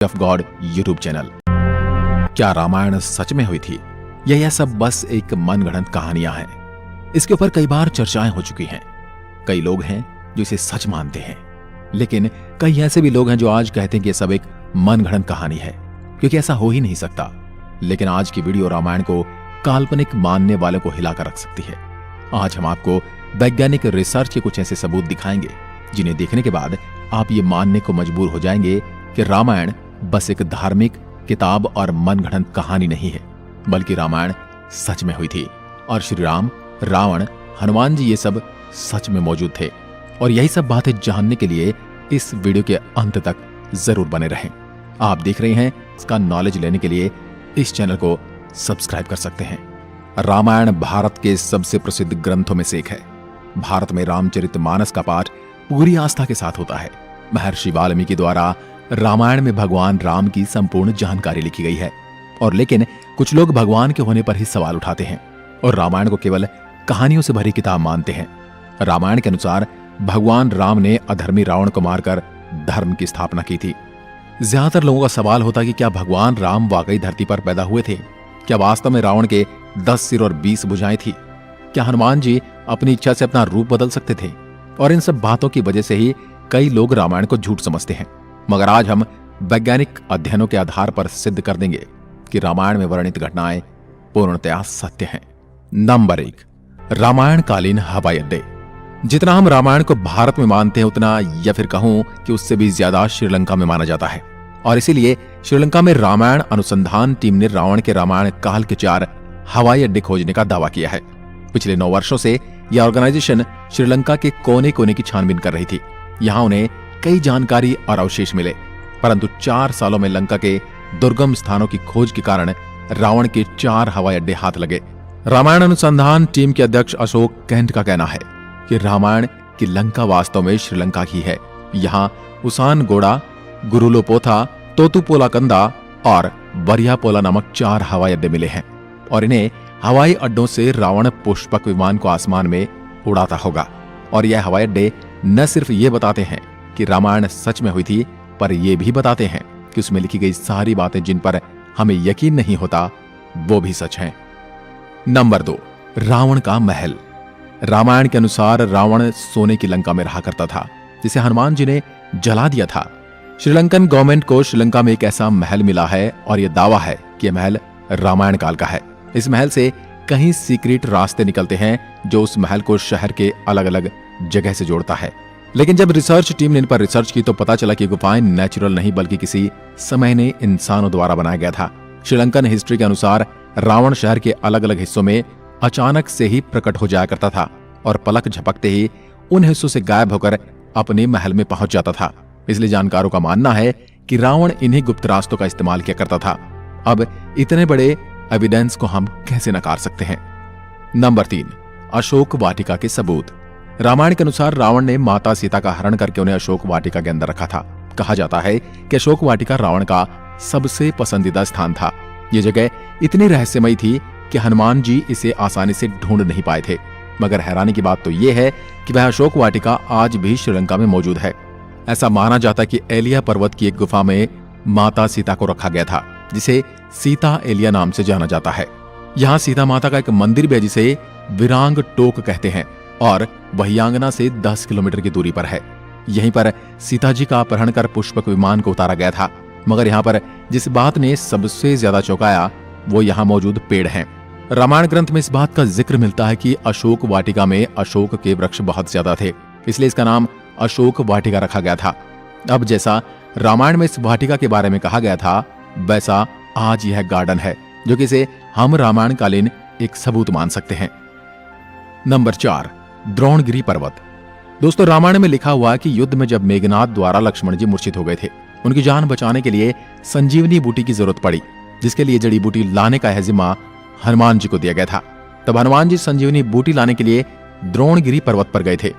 Of God YouTube channel. क्या रामायण सच में हुई थी या यह सब बस एक मनगढ़ंत कहानियां हैं? इसके ऊपर कई बार चर्चाएं हो चुकी हैं। कई लोग हैं जो इसे सच मानते हैं, लेकिन कई ऐसे भी लोग हैं जो आज कहते हैं कि यह सब एक मनगढ़ंत कहानी है, क्योंकि ऐसा हो ही नहीं सकता। लेकिन आज की वीडियो रामायण को काल्पनिक मानने वालों को हिलाकर रख सकती है। आज हम आपको वैज्ञानिक रिसर्च के कुछ ऐसे सबूत दिखाएंगे जिन्हें देखने के बाद आप ये मानने को मजबूर हो जाएंगे कि रामायण बस एक धार्मिक किताब और मनगढ़ंत कहानी नहीं है, बल्कि रामायण सच में हुई थी और श्री राम, रावण, हनुमान जी ये सब सच में मौजूद थे। और यही सब बातें जानने के लिए इस वीडियो के अंत तक जरूर बने रहें। आप देख रहे हैं, इसका नॉलेज लेने के लिए इस चैनल को सब्सक्राइब कर सकते हैं। रामायण भारत के सबसे प्रसिद्ध ग्रंथों में से एक है। भारत में रामचरितमानस का पाठ पूरी आस्था के साथ होता है। महर्षि वाल्मीकि द्वारा रामायण में भगवान राम की संपूर्ण जानकारी लिखी गई है। और लेकिन कुछ लोग भगवान के होने पर ही सवाल उठाते हैं और रामायण को केवल कहानियों से भरी किताब मानते हैं। रामायण के अनुसार भगवान राम ने अधर्मी रावण को मारकर धर्म की स्थापना की थी। ज्यादातर लोगों का सवाल होता कि क्या भगवान राम वाकई धरती पर पैदा हुए थे? क्या वास्तव में रावण के 10 सिर और 20 भुजाएं थी? क्या हनुमान जी अपनी इच्छा से अपना रूप बदल सकते थे? और इन सब बातों की वजह से ही कई लोग रामायण को झूठ समझते हैं। मगर आज हम वैज्ञानिक अध्ययनों के आधार पर सिद्ध कर देंगे कि रामायण में वर्णित घटनाएं पूर्णतया सत्य हैं। नंबर 1, रामायण कालीन हवाई अड्डे। जितना हम रामायण को भारत में मानते हैं, उतना या फिर कहूं कि उससे भी ज्यादा श्रीलंका में माना जाता है। और इसीलिए श्रीलंका में रामायण अनुसंधान टीम ने रावण के रामायण काल के 4 हवाई अड्डे खोजने का दावा किया है। पिछले 9 वर्षों से यह ऑर्गेनाइजेशन श्रीलंका के कोने कोने की छानबीन कर रही थी। यहां उन्हें कई जानकारी और अवशेष मिले, परंतु 4 सालों में लंका के दुर्गम स्थानों की खोज के कारण रावण के 4 हवाई अड्डे हाथ लगे। रामायण अनुसंधान टीम के अध्यक्ष अशोक कैंट का कहना है कि रामायण की लंका वास्तव में श्रीलंका की है। यहाँ उसान गोड़ा, गुरुलोपोथा, तोतुपोलाकंदा और बरियापोला नामक 4 हवाई अड्डे मिले हैं और इन्हें हवाई अड्डों से रावण पुष्पक विमान को आसमान में उड़ाता होगा। और यह हवाई अड्डे न सिर्फ ये बताते हैं कि रामायण सच में हुई थी, पर यह भी बताते हैं कि उसमें लिखी गई सारी बातें जिन पर हमें यकीन नहीं होता, वो भी सच हैं। नंबर 2, रावण का महल। रामायण के अनुसार रावण सोने की लंका में रहा करता था, जिसे हनुमान जी ने जला दिया था। श्रीलंकन गवर्नमेंट को श्रीलंका में एक ऐसा महल मिला है और यह दावा है कि यह महल रामायण काल का है। इस महल से कहीं सीक्रेट रास्ते निकलते हैं जो उस महल को शहर के अलग अलग जगह से जोड़ता है। लेकिन जब रिसर्च टीम ने इन पर रिसर्च की तो पता चला कि गुफाएं नेचुरल नहीं बल्कि किसी समय ने इंसानों द्वारा बनाया गया था। श्रीलंकन हिस्ट्री के अनुसार रावण शहर के अलग अलग हिस्सों में अचानक से ही प्रकट हो जाया करता था और पलक झपकते ही उन हिस्सों से गायब होकर अपने महल में पहुंच जाता था। इसलिए जानकारों का मानना है कि रावण इन्हीं गुप्त रास्तों का इस्तेमाल किया करता था। अब इतने बड़े एविडेंस को हम कैसे नकार सकते हैं? नंबर 3, अशोक वाटिका के सबूत। रामायण के अनुसार रावण ने माता सीता का हरण करके उन्हें अशोक वाटिका के अंदर रखा था। कहा जाता है कि अशोक वाटिका रावण का सबसे पसंदीदा स्थान था। यह जगह इतनी रहस्यमयी थी कि हनुमान जी इसे आसानी से ढूंढ नहीं पाए थे। मगर हैरानी की बात तो यह है कि वह अशोक वाटिका आज भी श्रीलंका में मौजूद है। ऐसा माना जाता है कि एलिया पर्वत की एक गुफा में माता सीता को रखा गया था, जिसे सीता एलिया नाम से जाना जाता है। यहाँ सीता माता का एक मंदिर भी है जिसे विरांग टोक कहते हैं और वहियांगना से 10 किलोमीटर की दूरी पर है। यहीं पर सीता जी का अपहरण कर पुष्पक विमान को उतारा गया था। मगर यहाँ पर जिस बात ने सबसे ज्यादा चौंकाया वो यहाँ मौजूद पेड़ हैं। रामायण ग्रंथ में इस बात का जिक्र मिलता है कि अशोक वाटिका में अशोक के वृक्ष बहुत ज्यादा थे, इसलिए इसका नाम अशोक वाटिका रखा गया था। अब जैसा रामायण में इस वाटिका के बारे में कहा गया था, वैसा आज यह गार्डन है, जो कि इसे हम रामायण कालीन एक सबूत मान सकते हैं। नंबर 4, द्रोणगिरी पर्वत। दोस्तों, रामायण में लिखा हुआ है कि युद्ध में जब मेघनाद द्वारा लक्ष्मण जी मूर्छित हो गए थे, उनकी जान बचाने के लिए संजीवनी बूटी की जरूरत पड़ी, जिसके लिए जड़ी बूटी लाने का जिम्मा हनुमान जी को दिया गया था। तब हनुमान जी संजीवनी बूटी लाने के लिए द्रोणगिरी पर्वत पर गए थे।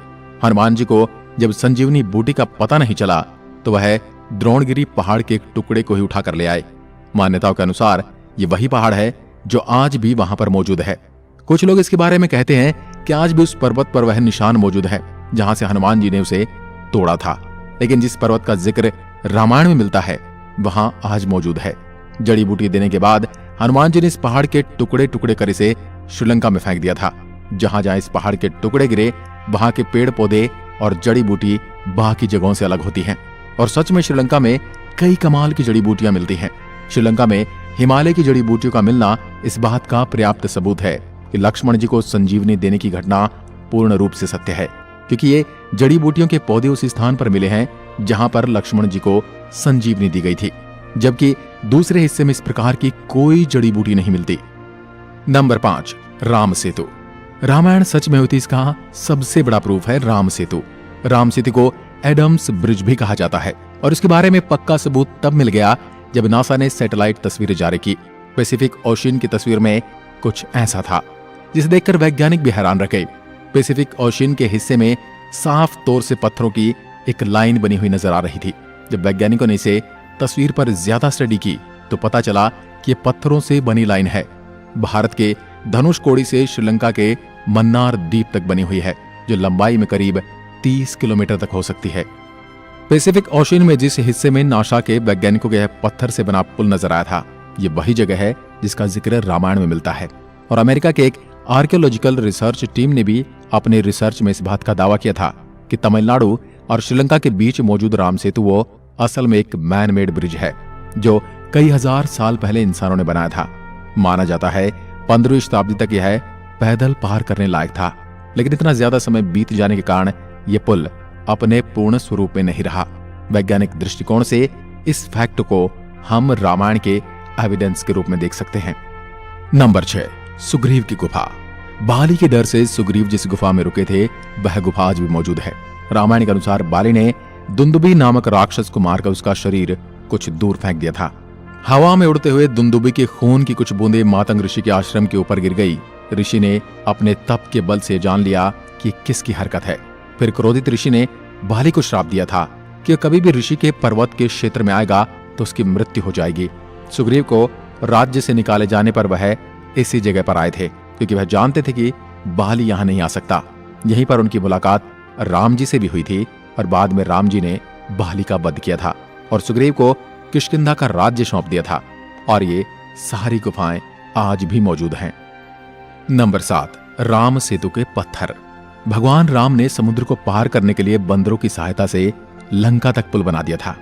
हनुमान जी को जब संजीवनी बूटी का पता नहीं चला तो वह द्रोणगिरी पहाड़ के एक टुकड़े को ही उठा कर ले आए। मान्यताओं के अनुसार ये वही पहाड़ है जो आज भी वहां पर मौजूद है। कुछ लोग इसके बारे में कहते हैं कि आज भी उस पर्वत पर वह निशान मौजूद है जहां से हनुमान जी ने उसे तोड़ा था। लेकिन जिस पर्वत का जिक्र रामायण में मिलता है वहां आज मौजूद है। जड़ी बूटी देने के बाद हनुमान जी ने इस पहाड़ के टुकड़े टुकड़े कर इसे श्रीलंका में फेंक दिया था। जहां जहां इस पहाड़ के टुकड़े गिरे वहां के पेड़ पौधे और जड़ी बूटी बाकी जगहों से अलग होती हैं। और सच में श्रीलंका में कई कमाल की जड़ी बूटियां मिलती हैं। श्रीलंका में हिमालय की जड़ी बूटियों का मिलना इस बात का पर्याप्त सबूत है कि लक्ष्मण जी को संजीवनी देने की घटना पूर्ण रूप से सत्य है, क्योंकि ये जड़ी बूटियों के पौधे उस स्थान पर मिले हैं जहां पर लक्ष्मण जी को संजीवनी दी गई थी, जबकि दूसरे हिस्से में इस प्रकार की कोई जड़ी बूटी नहीं मिलती। नंबर 5, राम सेतु। रामायण सच में हुई थी, इसका सबसे बड़ा प्रूफ है राम सेतु। राम सेतु को एडम्स ब्रिज भी कहा जाता है और इसके बारे में पक्का सबूत तब मिल गया जब नासा ने सैटेलाइट तस्वीरें जारी की। पैसिफिक ओशियन की तस्वीर में कुछ ऐसा था जिसे देखकर वैज्ञानिक भी हैरान रह गए। पैसिफिक ओशियन के हिस्से में साफ तौर से पत्थरों की एक लाइन बनी हुई नजर आ रही थी। जब वैज्ञानिकों ने इसे तस्वीर पर ज्यादा स्टडी की तो पता चला कि ये पत्थरों से बनी लाइन है। भारत के धनुषकोडी से श्रीलंका के मन्नार द्वीप तक बनी हुई है, जो लंबाई में करीब 30 किलोमीटर तक हो सकती है। पैसिफिक ओशियन में जिस हिस्से में नासा के वैज्ञानिकों के पत्थर से बना पुल नजर आया था, ये वही जगह है जिसका जिक्र रामायण में मिलता है। और अमेरिका के एक आर्कियोलॉजिकल रिसर्च टीम ने भी अपने रिसर्च में इस बात का दावा किया था कि तमिलनाडु और श्रीलंका के बीच मौजूद राम सेतु वो असल में एक मैन मेड ब्रिज है जो कई हजार साल पहले इंसानों ने बनाया था। माना जाता है 15वीं शताब्दी तक यह पैदल पार करने लायक था, लेकिन इतना ज्यादा समय बीत जाने के कारण यह पुल अपने पूर्ण स्वरूप में नहीं रहा। वैज्ञानिक दृष्टिकोण से इस फैक्ट को हम रामायण के एविडेंस के रूप में देख सकते हैं। नंबर 6, सुग्रीव की गुफा। बाली के डर से सुग्रीव जिस गुफा में रुके थे वह गुफा आज भी मौजूद है। रामायण के अनुसार बाली ने दुंदुबी नामक राक्षस को मारकर उसका शरीर कुछ दूर फेंक दिया था। हवा में उड़ते हुए दुंदुबी के खून की कुछ बूंदें मातंग ऋषि के आश्रम के ऊपर गिर गई। ऋषि ने अपने तप के बल से जान लिया कि किसकी हरकत है। फिर क्रोधित ऋषि ने बाली को श्राप दिया था कि कभी भी ऋषि के पर्वत के क्षेत्र में आएगा तो उसकी मृत्यु हो जाएगी। सुग्रीव को राज्य से निकाले जाने पर वह इसी जगह पर आए थे, क्योंकि वह जानते थे कि बाली यहां नहीं आ सकता। यहीं पर उनकी मुलाकात राम जी से भी हुई थी और बाद में राम जी ने बाली का वध किया था और सुग्रीव को किष्किंधा का राज्य सौंप दिया था। और ये सारी गुफाएं आज भी मौजूद हैं। नंबर 7, राम सेतु के पत्थर। भगवान राम ने समुद्र को पार करने के लिए बंदरों की सहायता से लंका तक पुल बना दिया था।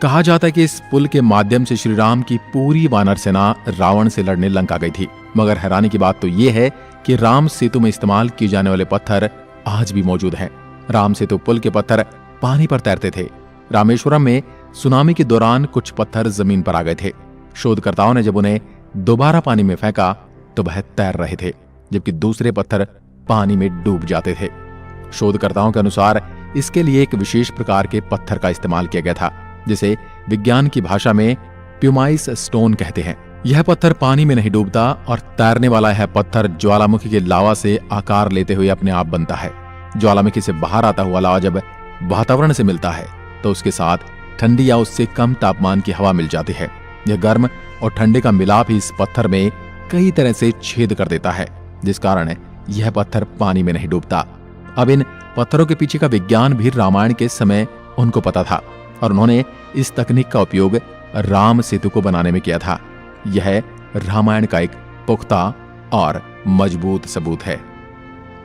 कहा जाता है कि इस पुल के माध्यम से श्री राम की पूरी वानर सेना रावण से लड़ने लंका गई थी। मगर हैरानी की बात तो यह है कि राम सेतु में इस्तेमाल किए जाने वाले पत्थर आज भी मौजूद हैं। राम सेतु पुल के पत्थर पानी पर तैरते थे। रामेश्वरम में सुनामी के दौरान कुछ पत्थर जमीन पर आ गए थे। शोधकर्ताओं ने जब उन्हें दोबारा पानी में फेंका तो वह तैर रहे थे, जबकि दूसरे पत्थर पानी में डूब जाते थे। शोधकर्ताओं के अनुसार इसके लिए एक विशेष प्रकार के पत्थर का इस्तेमाल किया गया था, जिसे विज्ञान की भाषा में प्यूमाइस स्टोन कहते हैं। यह पत्थर पानी में नहीं डूबता और तैरने वाला यह पत्थर ज्वालामुखी के लावा से आकार लेते हुए अपने आप बनता है। ज्वालामुखी से बाहर आता हुआ लावा जब वातावरण से मिलता है तो उसके साथ ठंडी या उससे कम तापमान की हवा मिल जाती है। यह गर्म और ठंडे का मिलाप ही इस पत्थर में कई तरह से छेद कर देता है, जिस कारण यह पत्थर पानी में नहीं डूबता। अब इन पत्थरों के पीछे का विज्ञान भी रामायण के समय उनको पता था और उन्होंने इस तकनीक का उपयोग राम सेतु को बनाने में किया था। यह रामायण का एक पुख्ता और मजबूत सबूत है।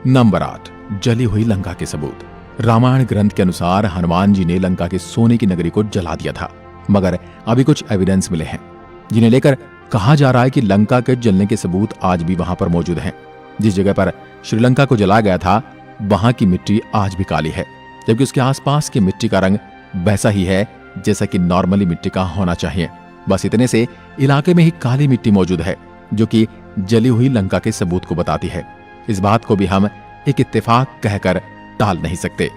नंबर 8, जली हुई लंका के सबूत। रामायण ग्रंथ के अनुसार हनुमान जी ने लंका के सोने की नगरी को जला दिया था, मगर अभी कुछ एविडेंस मिले हैं जिन्हें लेकर कहा जा रहा है कि लंका के जलने के सबूत आज भी वहां पर मौजूद हैं। जिस जगह पर श्रीलंका को जलाया गया था वहां की मिट्टी आज भी काली है, जबकि उसके आसपास की मिट्टी का रंग वैसा ही है जैसा कि नॉर्मली मिट्टी का होना चाहिए। बस इतने से इलाके में ही काली मिट्टी मौजूद है, जो कि जली हुई लंका के सबूत को बताती है। इस बात को भी हम एक इत्तेफाक कहकर टाल नहीं सकते।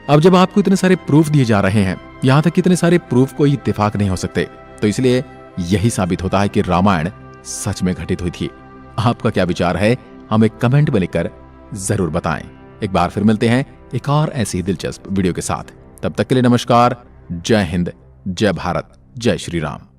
अब जब आपको इतने सारे प्रूफ दिए जा रहे हैं, यहां तक इतने सारे प्रूफ कोई इत्तेफाक नहीं हो सकते, तो इसलिए यही साबित होता है कि रामायण सच में घटित हुई थी। आपका क्या विचार है हमें कमेंट में लिखकर जरूर बताएं। एक बार फिर मिलते हैं एक और ऐसी दिलचस्प वीडियो के साथ। तब तक के लिए नमस्कार। जय हिंद, जय भारत, जय श्री राम।